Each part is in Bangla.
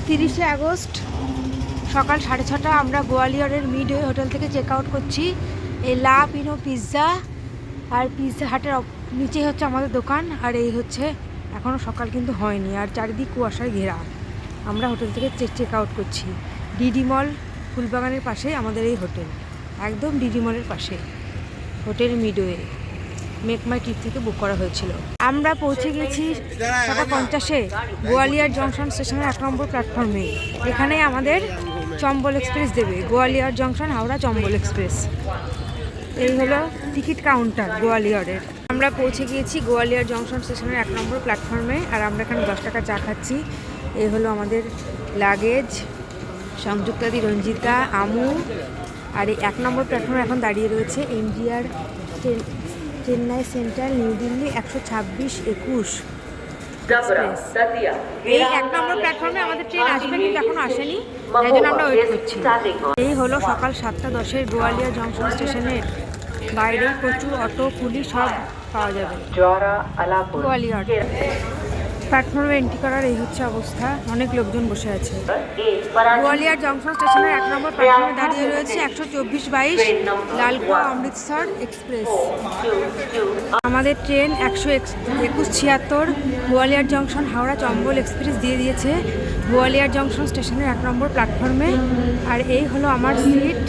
30শে আগস্ট সকাল 6:30 আমরা গোয়ালিয়রের মিডওয়ে হোটেল থেকে চেক আউট করছি। এই লা পিনো পিৎজা আর পিৎজা হাটের নিচে হচ্ছে আমাদের দোকান। আর এই হচ্ছে এখনও সকাল কিন্তু হয়নি, আর চারিদিক কুয়াশায় ঘেরা। আমরা হোটেল থেকে চেক আউট করছি। ডিডি মল ফুলবাগানের পাশেই আমাদের এই হোটেল, একদম ডিডি মলের পাশে হোটেল মিডওয়ে। মেক মাই ট্রিপ থেকে বুক করা হয়েছিল। আমরা পৌঁছে গেছি 7:50-এ গোয়ালিয়র জংশন স্টেশনের 1 নম্বর প্ল্যাটফর্মে। এখানেই আমাদের চম্বল এক্সপ্রেস দেবে, গোয়ালিয়র জংশন হাওড়া চম্বল এক্সপ্রেস। এই হলো টিকিট কাউন্টার গোয়ালিয়রের। আমরা পৌঁছে গিয়েছি গোয়ালিয়র জংশন স্টেশনের 1 নম্বর প্ল্যাটফর্মে, আর আমরা এখানে 10 টাকা চা খাচ্ছি। এই হলো আমাদের লাগেজ, সংযুক্তাদি, রঞ্জিতা, আমু। আর এই 1 নম্বর প্ল্যাটফর্মে এখন দাঁড়িয়ে রয়েছে MGR Chennai central new Delhi 126-21 express. এই 1 নম্বর প্ল্যাটফর্মে আমাদের ট্রেন আসবে, কিন্তু এখনো আসেনি, তাই জন্য আমরা ওয়েট করছি। এই হলো সকাল 7:10-এর গোয়ালিয়র জংশন স্টেশনের বাইরে প্রচুর অটো, পুলিশ সব পাওয়া যাবে। গোয়ালিয়র প্ল্যাটফর্মে এন্ট্রি করার এই হচ্ছে অবস্থা, অনেক লোকজন বসে আছে। গোয়ালিয়র জংশন স্টেশনের 1 নম্বর প্ল্যাটফর্মে দাঁড়িয়ে রয়েছে 124-22 লালগোয়া অমৃতসর এক্সপ্রেস। আমাদের train 121-76 Gwalior junction Howrah Chambal express দিয়ে দিয়েছে গোয়ালিয়র জংশন স্টেশনের 1 নম্বর প্ল্যাটফর্মে। আর এই হলো আমার সিট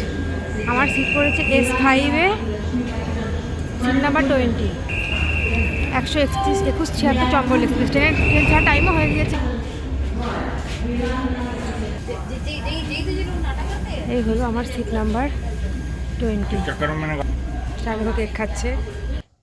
পড়েছে S5-এ, seat number 20, 121-76 Chambal express. Train ছাড়া টাইমও হয়ে গিয়েছে। এই হলো আমার সিট নাম্বার 20। চারু কেক খাচ্ছে।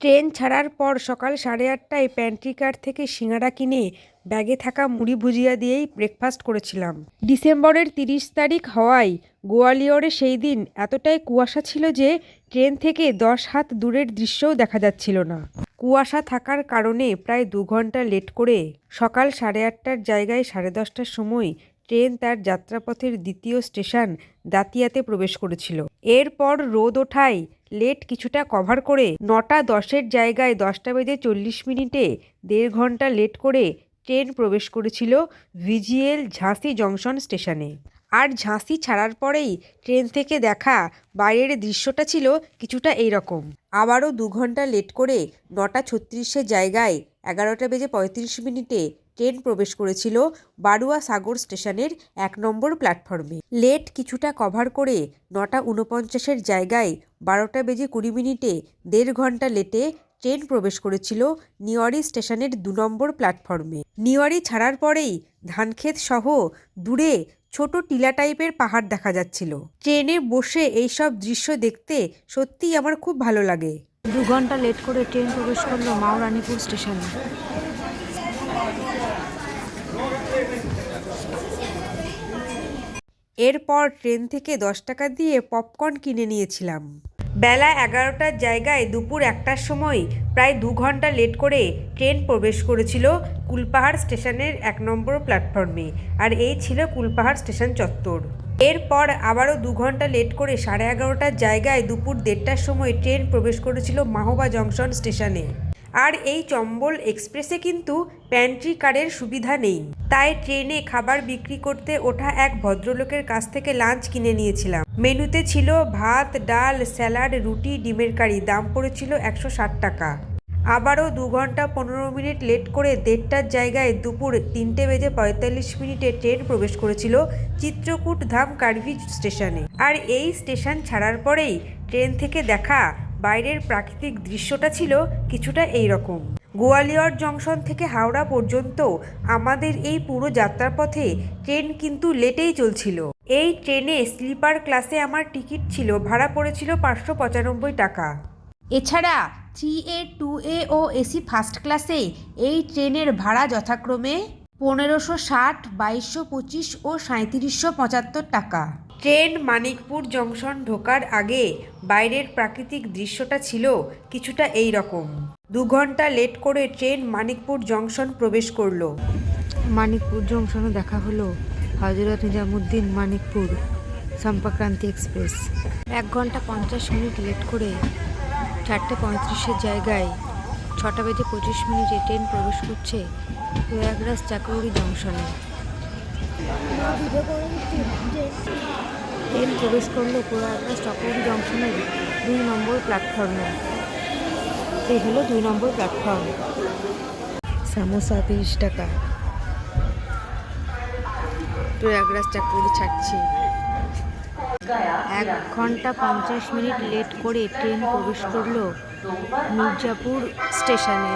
ট্রেন ছাড়ার পর সকাল 8:30টায় প্যান্ট্রি কার থেকে সিঙ্গারা কিনে ব্যাগে থাকা মুড়ি ভুজিয়া দিয়েই ব্রেকফাস্ট করেছিলাম। ডিসেম্বরের 30 তারিখ হওয়ায় গোয়ালিয়রে সেই দিন এতটাই কুয়াশা ছিল যে ট্রেন থেকে 10 হাত দূরের দৃশ্যও দেখা যাচ্ছিল না। কুয়াশা থাকার কারণে প্রায় 2 ঘন্টা লেট করে সকাল 8:30টার জায়গায় 10:30টার সময় ট্রেন তার যাত্রাপথের দ্বিতীয় স্টেশন দাতিয়াতে প্রবেশ করেছিল। এরপর রোদ ওঠায় লেট কিছুটা কভার করে 9:10-এর জায়গায় 10:40 1.5 ঘন্টা লেট করে ট্রেন প্রবেশ করেছিল ভিজিএল ঝাঁসি জংশন স্টেশনে। আর ঝাঁসি ছাড়ার পরেই ট্রেন থেকে দেখা বাইরের দৃশ্যটা ছিল কিছুটা এইরকম। আবারও 2 ঘন্টা লেট করে 9:36-এর জায়গায় 11:35 ট্রেন প্রবেশ করেছিল বারুয়া সাগর স্টেশনের 1 নম্বর প্ল্যাটফর্মে। লেট কিছুটা কভার করে 9:49-এর জায়গায় 12:20 1.5 ঘন্টা লেটে ট্রেন প্রবেশ করেছিল নিওয়ারি স্টেশনের 2 নম্বর প্ল্যাটফর্মে। নিওয়ারি ছাড়ার পরেই ধানক্ষেত সহ দূরে ছোট টিলা টাইপের পাহাড় দেখা যাচ্ছিল। ট্রেনে বসে এইসব দৃশ্য দেখতে সত্যিই আমার খুব ভালো লাগে। 2 ঘন্টা লেট করে ট্রেন প্রবেশ করলো মাওরানীপুর স্টেশনে। এরপর ট্রেন থেকে 10 টাকা দিয়ে পপকর্ন কিনে নিয়েছিলাম। বেলা 11টার জায়গায় দুপুর 1টার সময় প্রায় 2 ঘন্টা লেট করে ট্রেন প্রবেশ করেছিল কুলপাহাড় স্টেশনের 1 নম্বর প্ল্যাটফর্মে। আর এই ছিল কুলপাহাড় স্টেশন চত্বর। এরপর আবারও 2 ঘন্টা লেট করে 11:30টার জায়গায় দুপুর 1:30টার সময় ট্রেন প্রবেশ করেছিল মাহোবা জংশন স্টেশনে। আর এই চম্বল এক্সপ্রেসে কিন্তু প্যান্ট্রি কারের সুবিধা নেই, তাই ট্রেনে খাবার বিক্রি করতে ওঠা এক ভদ্রলোকের কাছ থেকে লাঞ্চ কিনে নিয়েছিলাম। মেনুতে ছিল ভাত, ডাল, স্যালাড, রুটি, ডিমের কারি। দাম পড়েছিল 160 টাকা। আবারও 2 ঘন্টা 15 মিনিট লেট করে 1:30টার জায়গায় দুপুর 3:45 ট্রেন প্রবেশ করেছিল চিত্রকূট ধাম কার্ভি স্টেশনে। আর এই স্টেশন ছাড়ার পরেই ট্রেন থেকে দেখা বাইরের প্রাকৃতিক দৃশ্যটা ছিল কিছুটা এইরকম। গোয়ালিয়র জংশন থেকে হাওড়া পর্যন্ত আমাদের এই পুরো যাত্রাপথে ট্রেন কিন্তু লেটেই চলছিল। এই ট্রেনে স্লিপার ক্লাসে আমার টিকিট ছিল, ভাড়া পড়েছিল 595 টাকা। এছাড়া 3A, 2A ও এসি ফার্স্ট ক্লাসে এই ট্রেনের ভাড়া যথাক্রমে 1560, 2225 ও 3775 টাকা। ট্রেন মানিকপুর জংশন ঢোকার আগে বাইরের প্রাকৃতিক দৃশ্যটা ছিল কিছুটা এই রকম। 2 ঘন্টা লেট করে ট্রেন মানিকপুর জংশন প্রবেশ করলো। মানিকপুর জংশনে দেখা হলো হজরত নিজামুদ্দিন মানিকপুর সম্পর্ক্রান্তি এক্সপ্রেস। 1 ঘন্টা 50 মিনিট লেট করে 4:35-এর জায়গায় 6:25 ট্রেন প্রবেশ করছে প্রয়াগরাজ চাকৌরি জংশনে। ট্রেন প্রবেশ করলো প্রয়াগরাজ স্টকহোম জংশনের 2 নম্বর প্ল্যাটফর্মে। এই হলো 2 নম্বর প্ল্যাটফর্ম। সামোসা 30 টাকা। প্রয়াগরাজ চাকুরি ছাড়ছে। 1 ঘন্টা 50 মিনিট লেট করে ট্রেন প্রবেশ করলো মির্জাপুর স্টেশনে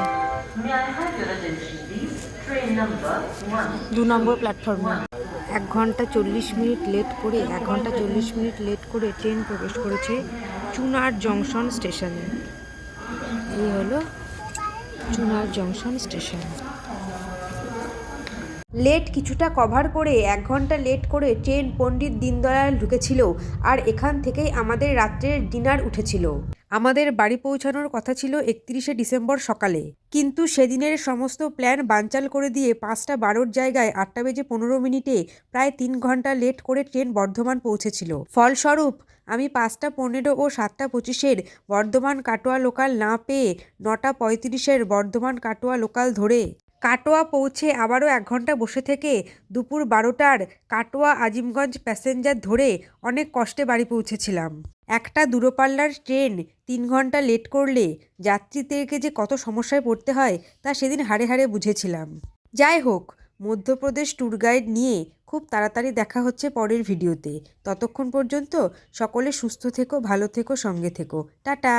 2 নম্বর প্ল্যাটফর্মে। 1 ঘন্টা 40 মিনিট লেট করে ট্রেন প্রবেশ করেছে চুনার জংশন স্টেশনে। এই হলো চুনার জংশন স্টেশন। লেট কিছুটা কভার করে 1 ঘন্টা লেট করে ট্রেন পণ্ডিত দীনদয়াল ঢুকেছিল, আর এখান থেকেই আমাদের রাত্রের ডিনার উঠেছিল। আমাদের বাড়ি পৌঁছানোর কথা ছিল 31শে ডিসেম্বর সকালে, কিন্তু সেদিনের সমস্ত প্ল্যান বানচাল করে দিয়ে 5টা 12-র জায়গায় 8টা বেজে 15 মিনিটে প্রায় 3 ঘন্টা লেট করে ট্রেন বর্ধমান পৌঁছেছিল। ফলস্বরূপ আমি 5টা 15 ও 7টা 25-এর বর্ধমান কাটোয়া লোকাল না পেয়ে 9টা 35-এর বর্ধমান কাটোয়া লোকাল ধরে কাটোয়া পৌঁছে আবারও 1 ঘন্টা বসে থেকে দুপুর 12টার কাটোয়া আজিমগঞ্জ প্যাসেঞ্জার ধরে অনেক কষ্টে বাড়ি পৌঁছেছিলাম। একটা দূরপাল্লার ট্রেন 3 ঘন্টা লেট করলে যাত্রীদেরকে যে কত সমস্যায় পড়তে হয় তা সেদিন হাড়ে হাড়ে বুঝেছিলাম। যাই হোক, মধ্যপ্রদেশ ট্যুর গাইড নিয়ে খুব তাড়াতাড়ি দেখা হচ্ছে পরের ভিডিওতে। ততক্ষণ পর্যন্ত সকলে সুস্থ থেকো, ভালো থেকো, সঙ্গে থেকো। টাটা।